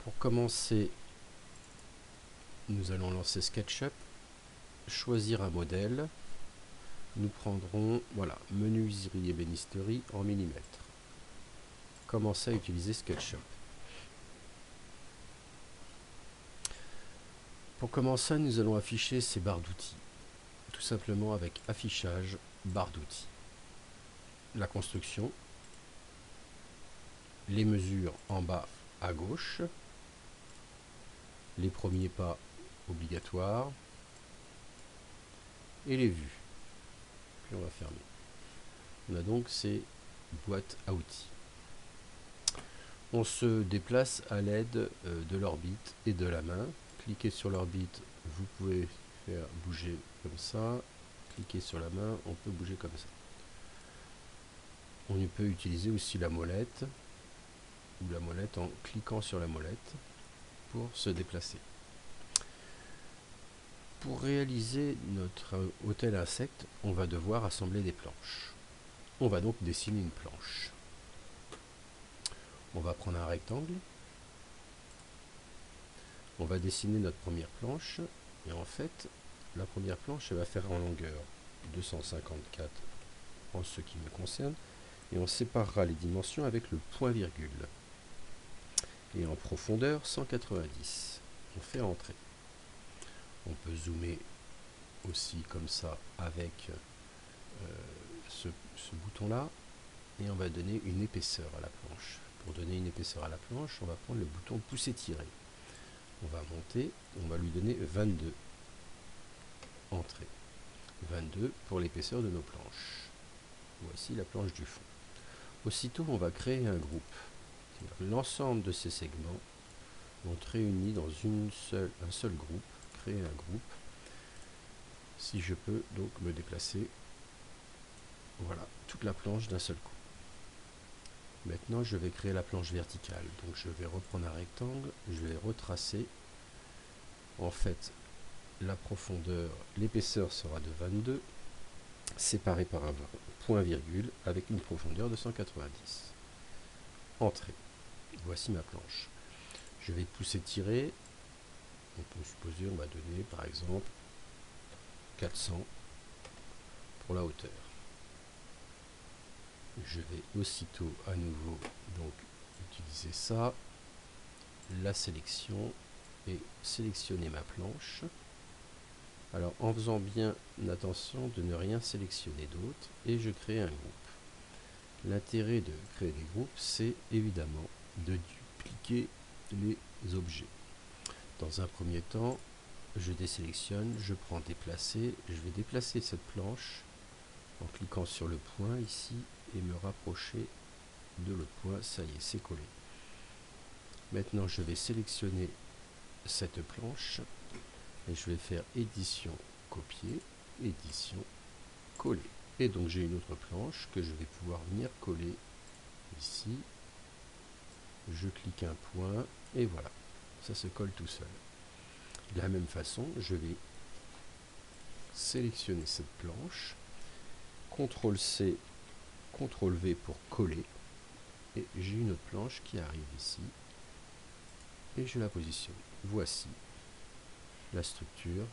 Pour commencer, nous allons lancer SketchUp, choisir un modèle. Nous prendrons, voilà, menuiserie ébénisterie en millimètres. Commencer à utiliser SketchUp. Pour commencer, nous allons afficher ces barres d'outils. Tout simplement avec affichage, barre d'outils. La construction, les mesures en bas à gauche, les premiers pas obligatoires et les vues. Puis on va fermer. On a donc ces boîtes à outils. On se déplace à l'aide de l'orbite et de la main. Cliquez sur l'orbite, vous pouvez faire bouger comme ça. Cliquez sur la main, on peut bouger comme ça. On peut utiliser aussi la molette ou la molette en cliquant sur la molette pour se déplacer. Pour réaliser notre hôtel insecte, on va devoir assembler des planches. On va donc dessiner une planche. On va prendre un rectangle. On va dessiner notre première planche. Et en fait, la première planche, elle va faire en longueur 254 en ce qui me concerne. Et on séparera les dimensions avec le point-virgule. Et en profondeur, 190. On fait entrer. On peut zoomer aussi comme ça avec ce bouton-là. Et on va donner une épaisseur à la planche. Pour donner une épaisseur à la planche, on va prendre le bouton pousser-tirer. On va monter, on va lui donner 22. Entrée. 22 pour l'épaisseur de nos planches. Voici la planche du fond. Aussitôt, on va créer un groupe. L'ensemble de ces segments vont être réunis dans un seul groupe. Créer un groupe. Si je peux donc me déplacer, voilà, toute la planche d'un seul coup. Maintenant, je vais créer la planche verticale. Donc, je vais reprendre un rectangle, je vais retracer. En fait, la profondeur, l'épaisseur sera de 22, séparé par un point-virgule avec une profondeur de 190. Entrée. Voici ma planche. Je vais pousser-tirer. On peut supposer, on va donner par exemple 400 pour la hauteur. Je vais aussitôt à nouveau donc utiliser ça, la sélection et sélectionner ma planche. Alors en faisant bien attention de ne rien sélectionner d'autre, et je crée un groupe. L'intérêt de créer des groupes, c'est évidemment de dupliquer les objets. Dans un premier temps, je désélectionne, je prends déplacer, je vais déplacer cette planche en cliquant sur le point ici et me rapprocher de l'autre point. Ça y est, c'est collé. Maintenant, je vais sélectionner cette planche et je vais faire édition, copier, édition, coller. Et donc j'ai une autre planche que je vais pouvoir venir coller ici. Je clique un point et voilà, ça se colle tout seul. De la même façon, je vais sélectionner cette planche, CTRL-C, CTRL-V pour coller, et j'ai une autre planche qui arrive ici, et je la positionne. Voici la structure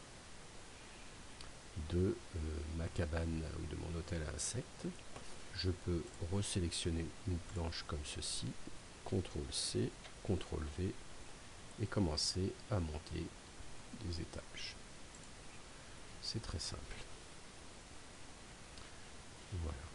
de ma cabane ou de mon hôtel à insectes. Je peux resélectionner une planche comme ceci, CTRL-C, CTRL-V, et commencer à monter des étages. C'est très simple. Voilà.